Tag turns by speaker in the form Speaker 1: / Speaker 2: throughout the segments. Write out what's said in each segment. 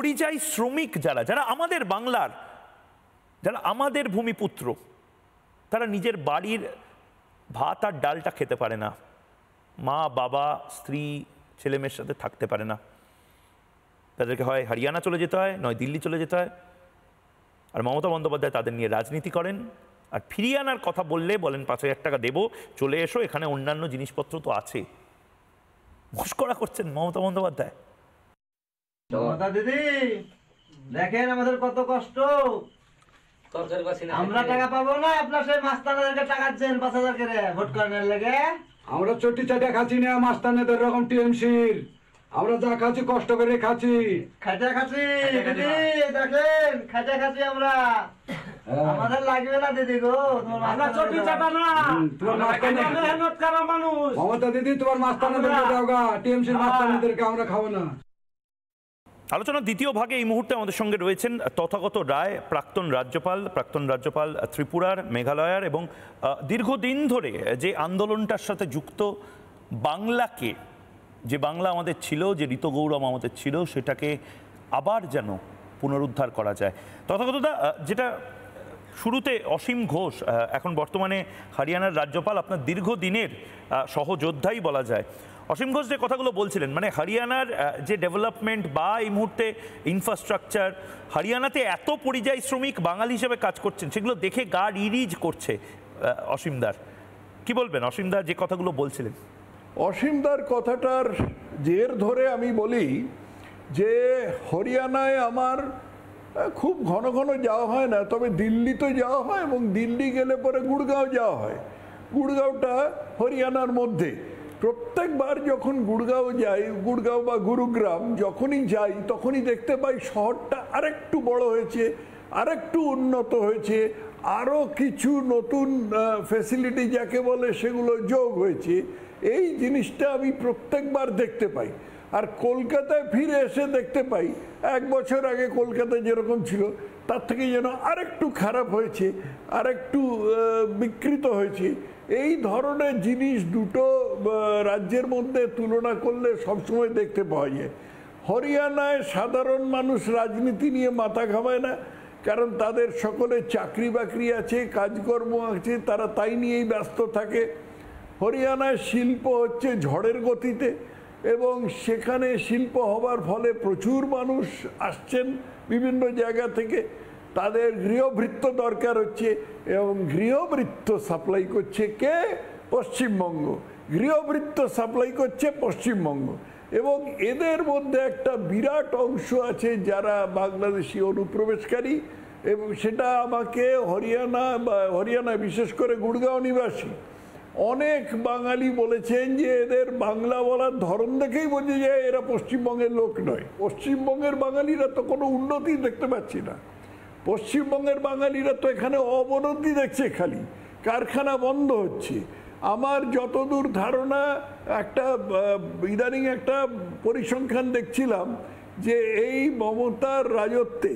Speaker 1: পরিযায়ী শ্রমিক যারা যারা আমাদের বাংলার, যারা আমাদের ভূমিপুত্র, তারা নিজের বাড়ির ভাত আর ডালটা খেতে পারে না, মা বাবা স্ত্রী ছেলে মেয়ের সাথে থাকতে পারে না, তাদেরকে হয় হরিয়ানা চলে যেতে হয়, নয় দিল্লি চলে যেতে হয়। আর মমতা বন্দ্যোপাধ্যায় তাদের নিয়ে রাজনীতি করেন। আর ফিরিয়ে আনার কথা বললে বলেন 5,000 টাকা দেবো, চলে এসো, এখানে অন্যান্য জিনিসপত্র তো আছে। মস্করা করছেন মমতা বন্দ্যোপাধ্যায়।
Speaker 2: মমতা দিদি দেখেন আমাদের কত কষ্ট, আমরা টাকা পাবো না, আপনার সেই মাস্তানদেরকে টাকাচ্ছেন 5,000 করে ভোট করানোর লেগে।
Speaker 3: আমরা চটি চাটা খাচ্ছি না মাস্তানদের রকম টিএমসির, আমরা যা খাচ্ছি কষ্ট করে খাচ্ছি,
Speaker 2: খাটা খাচ্ছি দিদি, দেখেন খাটা খাচ্ছি আমরা, আমাদের লাগবে না দিদি গো, আমরা চটি চাটা না,
Speaker 3: তোমার মেহনত করা মানুষ। মমতা দিদি তোমার মাস্তানদেরকে দাও গা, টিএমসির মাস্তানদেরকে আমরা খাবো না।
Speaker 1: আলোচনার দ্বিতীয় ভাগে এই মুহূর্তে আমাদের সঙ্গে রয়েছেন তথাগত রায়, প্রাক্তন রাজ্যপাল ত্রিপুরার, মেঘালয়ার, এবং দীর্ঘদিন ধরে যে আন্দোলনটার সাথে যুক্ত, বাংলাকে, যে বাংলা আমাদের ছিল, যে ঋতগৌরব আমাদের ছিল, সেটাকে আবার যেন পুনরুদ্ধার করা যায়। তথাগতদা, যেটা শুরুতে অসীম ঘোষ, এখন বর্তমানে হরিয়ানার রাজ্যপাল, আপনার দীর্ঘদিনের সহযোদ্ধাই বলা যায়। অসীম ঘোষ যে কথাগুলো বলছিলেন, মানে হরিয়ানার যে ডেভেলপমেন্ট বা এই মুহূর্তে ইনফ্রাস্ট্রাকচার, হরিয়ানাতে এত পরিযায়ী শ্রমিক বাঙালি হিসেবে কাজ করছেন, সেগুলো দেখে গা রিরিজ করছে। অসীমদার কি বলবেন? অসীমদার যে কথাগুলো বলছিলেন।
Speaker 4: অসীমদার কথাটার জের ধরে আমি বলি যে হরিয়ানায় আমার খুব ঘন ঘন যাওয়া হয় না, তবে দিল্লিতে যাওয়া হয়, এবং দিল্লি গেলে পরে গুড়গাঁও যাওয়া হয়। গুড়গাঁওটা হরিয়ানার মধ্যে। প্রত্যেকবার যখন গুড়গাঁও যাই, গুড়গাঁও বা গুরুগ্রাম যখনই যাই, তখনই দেখতে পাই শহরটা আরেকটু বড় হয়েছে, আরেকটু উন্নত হয়েছে, আরও কিছু নতুন ফ্যাসিলিটি যাকে বলে সেগুলো যোগ হয়েছে। এই জিনিসটা আমি প্রত্যেকবার দেখতে পাই। আর কলকাতায় ফিরে এসে দেখতে পাই 1 বছর আগে কলকাতা যেরকম ছিল তার থেকে যেন আরেকটু খারাপ হয়েছে, আরেকটু বিকৃত হয়েছে। এই ধরনের জিনিস দুটো রাজ্যের মধ্যে তুলনা করলে সবসময় দেখতে পাওয়া যায়। হরিয়ানায় সাধারণ মানুষ রাজনীতি নিয়ে মাথা ঘামায় না, কারণ তাদের সকলে চাকরি বাকরি আছে, কাজকর্ম আছে, তারা তাই নিয়েই ব্যস্ত থাকে। হরিয়ানায় শিল্প হচ্ছে ঝড়ের গতিতে, এবং সেখানে শিল্প হবার ফলে প্রচুর মানুষ আসছেন বিভিন্ন জায়গা থেকে। তাদের গৃহভৃত্য দরকার হচ্ছে, এবং গৃহভৃত্য সাপ্লাই করছে কে? পশ্চিমবঙ্গ। গৃহভৃত্য সাপ্লাই করছে পশ্চিমবঙ্গ। এবং এদের মধ্যে একটা বিরাট অংশ আছে যারা বাংলাদেশি অনুপ্রবেশকারী, এবং সেটা আমাকে হরিয়ানা বিশেষ করে গুড়গাঁও নিবাসী অনেক বাঙালি বলেছেন যে এদের বাংলা বলার ধরন দেখেই বোঝা যায় এরা পশ্চিমবঙ্গের লোক নয়। পশ্চিমবঙ্গের বাঙালিরা তো কোনো উন্নতি দেখতে পাচ্ছি না। পশ্চিমবঙ্গের বাঙালিরা তো এখানে অবনতি দেখছে, খালি কারখানা বন্ধ হচ্ছে। আমার যতদূর ধারণা, ইদানিং একটা পরিসংখ্যান দেখছিলাম যে এই মমতার রাজত্বে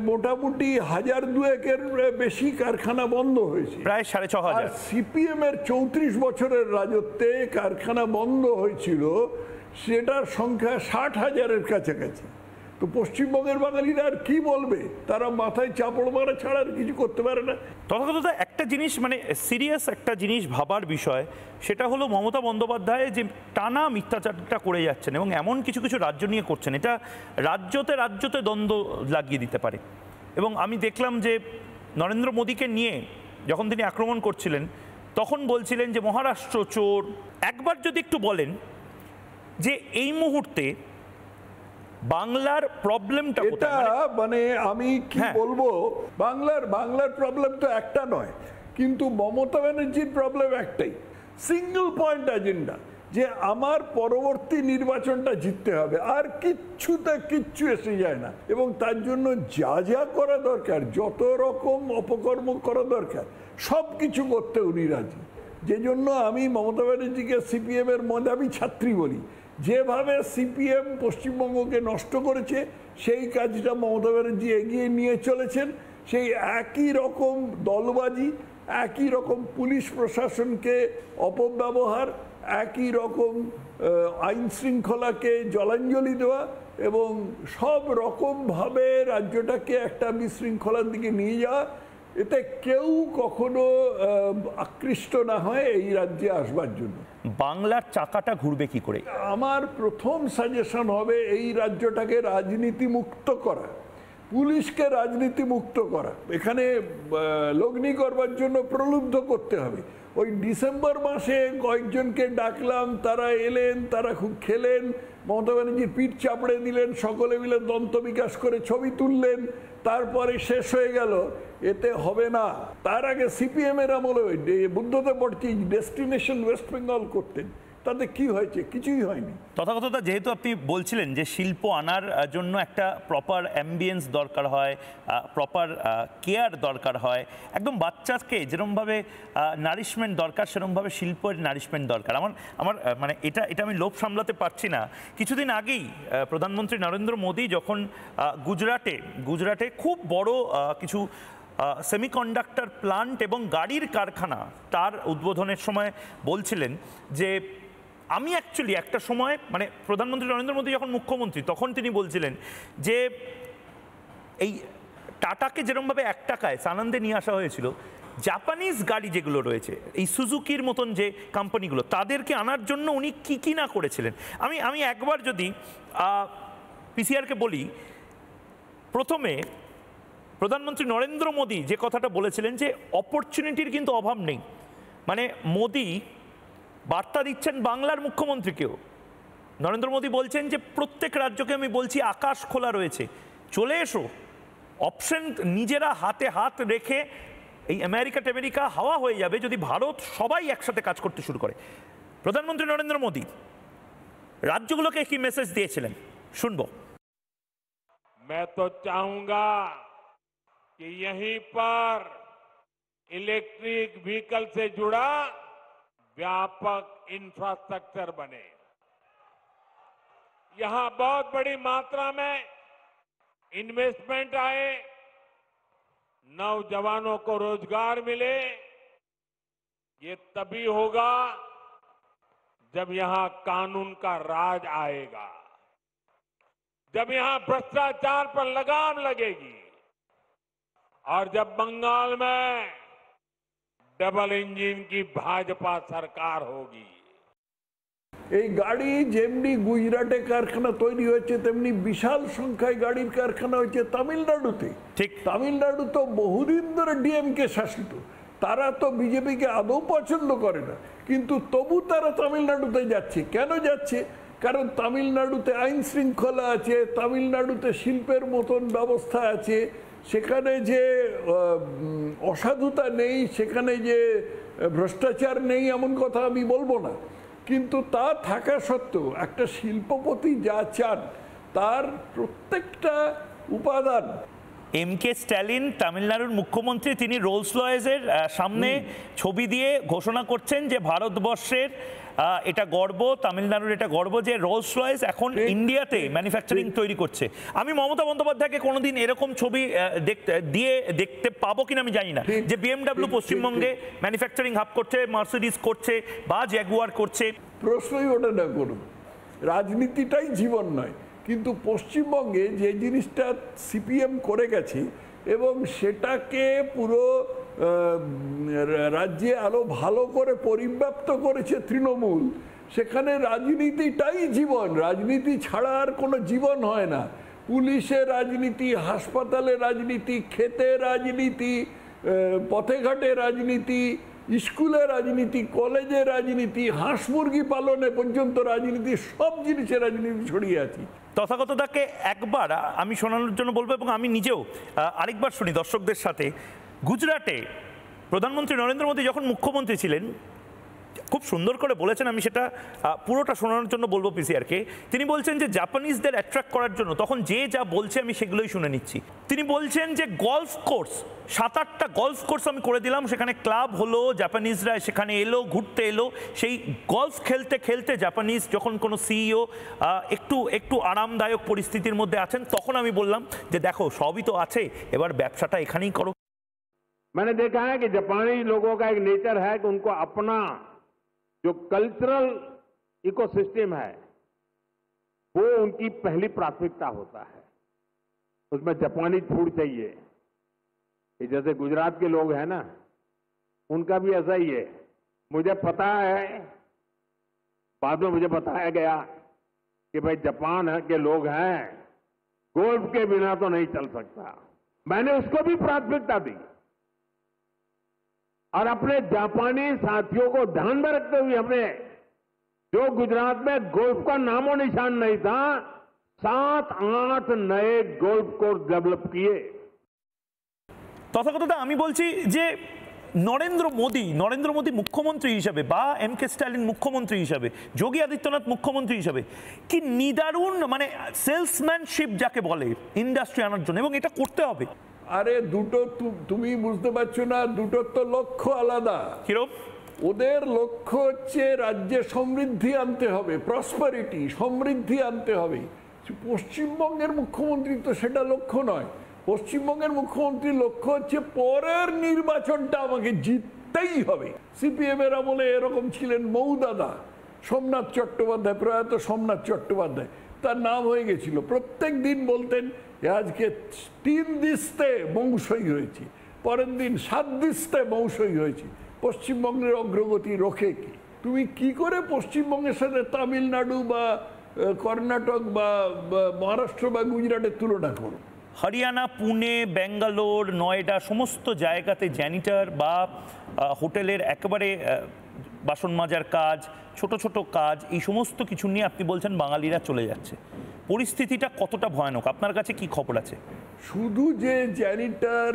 Speaker 4: মোটামুটি 1,200-এর বেশি কারখানা বন্ধ হয়েছে,
Speaker 1: প্রায় 6,500।
Speaker 4: সিপিএম এর 34 বছরের রাজত্বে কারখানা বন্ধ হয়েছিল, সেটার সংখ্যা 60,000-এর কাছাকাছি। তো পশ্চিমবঙ্গের বাঙালিরা আর কি বলবে? তারা মাথায় চাপড় মারা ছাড়া আর কিছু করতে পারে না।
Speaker 1: তথাগত একটা জিনিস, মানে সিরিয়াস একটা জিনিস ভাবার বিষয়, সেটা হলো মমতা বন্দ্যোপাধ্যায় যে টানা মিথ্যাচারটা করে যাচ্ছেন, এবং এমন কিছু কিছু রাজ্য নিয়ে করছেন, এটা রাজ্যতে দ্বন্দ্ব লাগিয়ে দিতে পারে। এবং আমি দেখলাম যে নরেন্দ্র মোদীকে নিয়ে যখন তিনি আক্রমণ করছিলেন, তখন বলছিলেন যে মহারাষ্ট্র চোর। একবার যদি একটু বলেন যে এই মুহূর্তে বাংলার প্রবলেমটা
Speaker 4: কোথায়? মানে আমি কি বলবো, বাংলার প্রবলেম তো একটা নয়, কিন্তু মমতা ব্যানার্জির প্রবলেম একটাই, সিঙ্গল পয়েন্ট এজেন্ডা, যে আমার পরবর্তী নির্বাচনটা জিততে হবে, আর কিচ্ছু এসে যায় না। এবং তার জন্য যা যা করা দরকার, যত রকম অপকর্ম করা দরকার, সব কিছু করতে উনি রাজি। যে জন্য আমি মমতা ব্যানার্জিকে সিপিএম এর মেধাবী ছাত্রী বলি। যেভাবে সিপিএম পশ্চিমবঙ্গকে নষ্ট করেছে, সেই কাজটা মমতা ব্যানার্জি এগিয়ে নিয়ে চলেছেন। সেই একই রকম দলবাজি, একই রকম পুলিশ প্রশাসনকে অপব্যবহার, একই রকম আইন শৃঙ্খলাকে জলাঞ্জলি দেওয়া, এবং সব রকমভাবে রাজ্যটাকে একটা বিশৃঙ্খলার দিকে নিয়ে যাওয়া, এতে কেউ কখনো আকৃষ্ট না হয় এই রাজ্যে আসবার জন্য।
Speaker 1: বাংলার চাকাটা ঘুরবে কি করে?
Speaker 4: আমার প্রথম সাজেশন হবে এই রাজ্যটাকে রাজনীতি মুক্ত করা, পুলিশকে রাজনীতি মুক্ত করা। এখানে লগ্নি করবার জন্য প্রলুব্ধ করতে হবে। ওই ডিসেম্বর মাসে কয়েকজনকে ডাকলাম, তারা এলেন, তারা খুব খেলেন, মমতা ব্যানার্জির পিঠ চাপড়ে দিলেন, সকলে মিলে দন্ত বিকাশ করে ছবি তুললেন, তারপরে শেষ হয়ে গেল। এতে হবে না। তার আগে সিপিএম এর আমলে বুদ্ধদেব ভট্টাচার্য ডেস্টিনেশন ওয়েস্ট বেঙ্গল করতেন, তাতে কি হয়েছে? কিছুই হয়নি।
Speaker 1: তথাগতটা, যেহেতু আপনি বলছিলেন যে শিল্প আনার জন্য একটা প্রপার অ্যাম্বিয়েন্স দরকার হয়, প্রপার কেয়ার দরকার হয়, একদম বাচ্চাকে যেরকমভাবে নারিশমেন্ট দরকার সেরকমভাবে শিল্পের নারিশমেন্ট দরকার। আমার মানে এটা আমি লোভ সামলাতে পারছি না। কিছুদিন আগেই প্রধানমন্ত্রী নরেন্দ্র মোদী যখন গুজরাটে খুব বড় কিছু সেমিকন্ডাক্টর প্লান্ট এবং গাড়ির কারখানা তার উদ্বোধনের সময় বলছিলেন যে আমি অ্যাকচুয়ালি একটা সময়, মানে প্রধানমন্ত্রী নরেন্দ্র মোদী যখন মুখ্যমন্ত্রী তখন তিনি বলছিলেন যে এই টাটাকে যেরকমভাবে 1 টাকায় সানন্দে নিয়ে আসা হয়েছিল, জাপানিজ গাড়ি যেগুলো রয়েছে এই সুজুকির মতন যে কোম্পানিগুলো, তাদেরকে আনার জন্য উনি কি না করেছিলেন। আমি একবার যদি পিসিআরকে বলি, প্রথমে প্রধানমন্ত্রী নরেন্দ্র মোদী যে কথাটা বলেছিলেন যে অপরচুনিটির কিন্তু অভাব নেই, মানে মোদী বার্তা দিচ্ছেন বাংলার মুখ্যমন্ত্রীকেও। নরেন্দ্র মোদী বলছেন যে প্রত্যেক রাজ্যকে আমি বলছি আকাশ খোলা রয়েছে, চলে এসো, অপশন নিজেরা হাতে হাত রেখে এই আমেরিকা হাওয়া হয়ে যাবে যদি ভারত সবাই একসাথে কাজ করতে শুরু করে। প্রধানমন্ত্রী নরেন্দ্র মোদী রাজ্যগুলোকে কি মেসেজ দিয়েছিলেন শুনবো।
Speaker 5: मैं तो चाहूंगा कि यहीं पर इलेक्ट्रिक व्हीकल से जुड़ा व्यापक इंफ्रास्ट्रक्चर बने। यहां बहुत बड़ी मात्रा में इन्वेस्टमेंट आए, नौजवानों को रोजगार मिले। ये तभी होगा जब यहां कानून का राज आएगा, जब यहां भ्रष्टाचार पर लगाम लगेगी और जब बंगाल में डबल इंजन की भाजपा सरकार होगी।
Speaker 4: এই গাড়ি যেমনি গুজরাটে কারখানা তৈরি হয়েছে, তেমনি বিশাল সংখ্যায় গাড়ির কারখানা হয়েছে তামিলনাড়ুতে।
Speaker 1: ঠিক,
Speaker 4: তামিলনাড়ু তো বহুদিন ধরে ডিএমকে শাসিত, তারা তো বিজেপিকে আদৌ পছন্দ করে না, কিন্তু তবু তারা তামিলনাড়ুতে যাচ্ছে। কেন যাচ্ছে? কারণ তামিলনাড়ুতে আইন শৃঙ্খলা আছে, তামিলনাড়ুতে শিল্পের মতন ব্যবস্থা আছে, সেখানে যে অসাধুতা নেই, সেখানে যে ভ্রষ্টাচার নেই এমন কথা আমি বলবো না, কিন্তু তা থাকা সত্ত্বেও একটা শিল্পপতি যা চান তার প্রত্যেকটা উপাদান।
Speaker 1: এম.কে. স্ট্যালিন তামিলনাড়ুর মুখ্যমন্ত্রী, তিনি রোলস রয়েসের সামনে ছবি দিয়ে ঘোষণা করছেন যে ভারতবর্ষের এটা গর্ব, তামিলনাড়ুর এটা গর্ব যে রোলস রয়েস এখন ইন্ডিয়াতে ম্যানুফ্যাকচারিং তৈরি করছে। আমি মমতা বন্দ্যোপাধ্যায়কে কোনোদিন এরকম ছবি দেখতে পাবো কিনা আমি জানি না, যে বিএমডব্লিউ পশ্চিমবঙ্গে ম্যানুফ্যাকচারিং হাব করছে, মার্সিডিজ করছে বা জ্যাগুয়ার করছে।
Speaker 4: প্রশ্নই ওটা না করুন, রাজনীতিটাই জীবন নয়, কিন্তু পশ্চিমবঙ্গে যে জিনিসটা সিপিএম করে গেছে এবং সেটাকে পুরো রাজ্যে আরো ভালো করে পরিব্যাপ্ত করেছে তৃণমূল, সেখানে রাজনীতিটাই জীবন। রাজনীতি ছাড়া আর কোনো জীবন হয় না। পুলিশে রাজনীতি, হাসপাতালে রাজনীতি, খেতে রাজনীতি, পথে ঘাটে রাজনীতি, স্কুলে রাজনীতি, কলেজে রাজনীতি, হাঁস মুরগি পালনে পর্যন্ত রাজনীতি, সব জিনিসে রাজনীতি ছড়িয়ে আছে।
Speaker 1: তথাগতদাকে একবার আমি শোনানোর জন্য বলবো এবং আমি নিজেও আরেকবার শুনি দর্শকদের সাথে। গুজরাটে প্রধানমন্ত্রী নরেন্দ্র মোদী যখন মুখ্যমন্ত্রী ছিলেন খুব সুন্দর করে বলেছেন, আমি সেটা পুরোটা শোনানোর জন্য বলবো পিসিআরকে। তিনি বলছেন যে জাপানিজদের অ্যাট্রাক্ট করার জন্য, তখন যে যা বলছে আমি সেগুলোই শুনে নিচ্ছি। তিনি বলছেন যে গলফ কোর্স, 7-8টা গলফ কোর্স আমি করে দিলাম, সেখানে ক্লাব হলো, জাপানিজরা সেখানে এলো, ঘুরতে এলো। সেই গলফ খেলতে খেলতে জাপানিজ যখন কোনো সিইও একটু আরামদায়ক পরিস্থিতির মধ্যে আছেন, তখন আমি বললাম যে দেখো সবই তো আছে, এবার ব্যবসাটা এখানেই করো।
Speaker 5: मैंने देखा है कि जापानी लोगों का एक नेचर है कि उनको अपना जो कल्चरल इकोसिस्टम है वो उनकी पहली प्राथमिकता होता है। उसमें जापानी फूड चाहिए। ये जैसे गुजरात के लोग हैं ना, उनका भी ऐसा ही है। मुझे पता है, बाद में मुझे बताया गया कि भाई जापान के लोग हैं, गोल्फ के बिना तो नहीं चल सकता। मैंने उसको भी प्राथमिकता दी और अपने जापानी साथियों को ध्यान में रखते हुए हमने, जो गुजरात में गोल्फ का नामो निशान नहीं था, 7-8 नए गोल्फ कोर्स डेवलप किए।
Speaker 1: তথাকথা আমি বলছি যে নরেন্দ্র মোদী মুখ্যমন্ত্রী হিসাবে বা এম কে স্ট্যালিন মুখ্যমন্ত্রী হিসাবে, যোগী আদিত্যনাথ মুখ্যমন্ত্রী হিসাবে কি নিদারুণ মানে সেলসম্যানশিপ যাকে বলে ইন্ডাস্ট্রি আনার জন্য, এবং এটা করতে হবে।
Speaker 4: আরে দুটো তুমি বুঝতে পারছো না, দুটোর তো লক্ষ্য আলাদা।
Speaker 1: কিরকম?
Speaker 4: ওদের লক্ষ্য হচ্ছে রাজ্যে সমৃদ্ধি আনতে হবে, প্রসপারিটি, সমৃদ্ধি আনতে হবে। পশ্চিমবঙ্গের মুখ্যমন্ত্রী তো সেটা লক্ষ্য নয়। পশ্চিমবঙ্গের মুখ্যমন্ত্রীর লক্ষ্য হচ্ছে পরের নির্বাচনটা আমাকে জিততেই হবে। সিপিএম এর আমলে এরকম ছিলেন মৌদাদা সোমনাথ চট্টোপাধ্যায়, প্রয়াত সোমনাথ চট্টোপাধ্যায়, তার নাম হয়ে গেছিল। প্রত্যেক দিন বলতেন আজকে 3 দিস্তে মৌসুমী হয়েছে, পরের দিন 7 দিস্তে মৌসুমী হয়েছে। পশ্চিমবঙ্গের অগ্রগতি রোখে কি? তুমি কি করে পশ্চিমবঙ্গের সাথে তামিলনাড়ু বা কর্ণাটক বা মহারাষ্ট্র বা গুজরাটের তুলনা করো?
Speaker 1: হরিয়ানা, পুনে, ব্যাঙ্গালোর, নয়ডা সমস্ত জায়গাতে জ্যানিটার বা হোটেলের একেবারে বাসন মাজার কাজ, ছোট ছোট কাজ, এই সমস্ত কিছু নিয়ে আপনি বলছেন বাঙালিরা চলে যাচ্ছে। পরিস্থিতিটা কতটা ভয়ানক, আপনার কাছে কি খবর আছে?
Speaker 4: শুধু যে জ্যানিটার,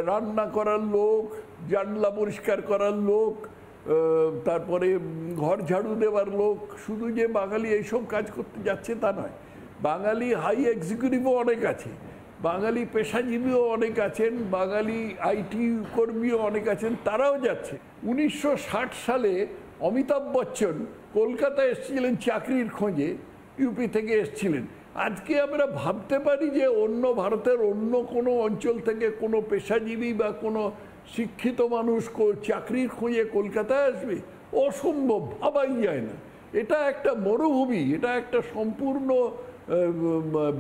Speaker 4: রান্না করার লোক, জানলা পরিষ্কার করার লোক, তারপরে ঘর ঝাড়ু দেওয়ার লোক, শুধু যে বাঙালি এইসব কাজ করতে যাচ্ছে তা নয়। বাঙালি হাই এক্সিকিউটিভও অনেক আছে, বাঙালি পেশাজীবীও অনেক আছেন, বাঙালি আইটি কর্মীও অনেক আছেন, তারাও যাচ্ছে। 1960 সালে অমিতাভ বচ্চন কলকাতায় এসেছিলেন চাকরির খোঁজে, ইউপি থেকে এসেছিলেন। আজকে আমরা ভাবতে পারি যে অন্য ভারতের অন্য কোনো অঞ্চল থেকে কোনো পেশাজীবী বা কোনো শিক্ষিত মানুষ চাকরির খোঁজে কলকাতায় আসবে? অসম্ভব, ভাবাই যায় না। এটা একটা মরুভূমি, এটা একটা সম্পূর্ণ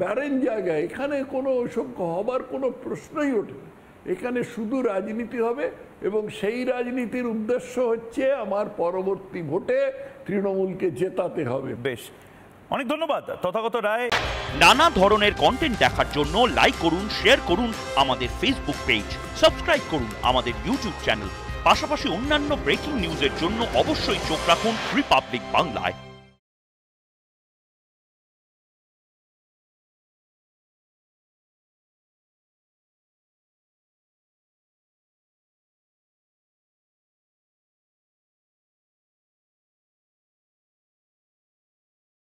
Speaker 4: ব্যারেন জায়গা। এখানে কোনো ওইসব হবার কোনো প্রশ্নই ওঠে না। এখানে শুধু রাজনীতি হবে, এবং সেই রাজনীতির উদ্দেশ্য হচ্ছে আমার পরবর্তী ভোটে তৃণমূলকে জেতাতে হবে।
Speaker 1: বেশ, অনেক ধন্যবাদ তথাগত রায়।
Speaker 6: নানা ধরনের কন্টেন্ট দেখার জন্য লাইক করুন, শেয়ার করুন আমাদের ফেসবুক পেজ, সাবস্ক্রাইব করুন আমাদের ইউটিউব চ্যানেল। পাশাপাশি অন্যান্য ব্রেকিং নিউজের জন্য অবশ্যই চোখ রাখুন রিপাবলিক বাংলায়।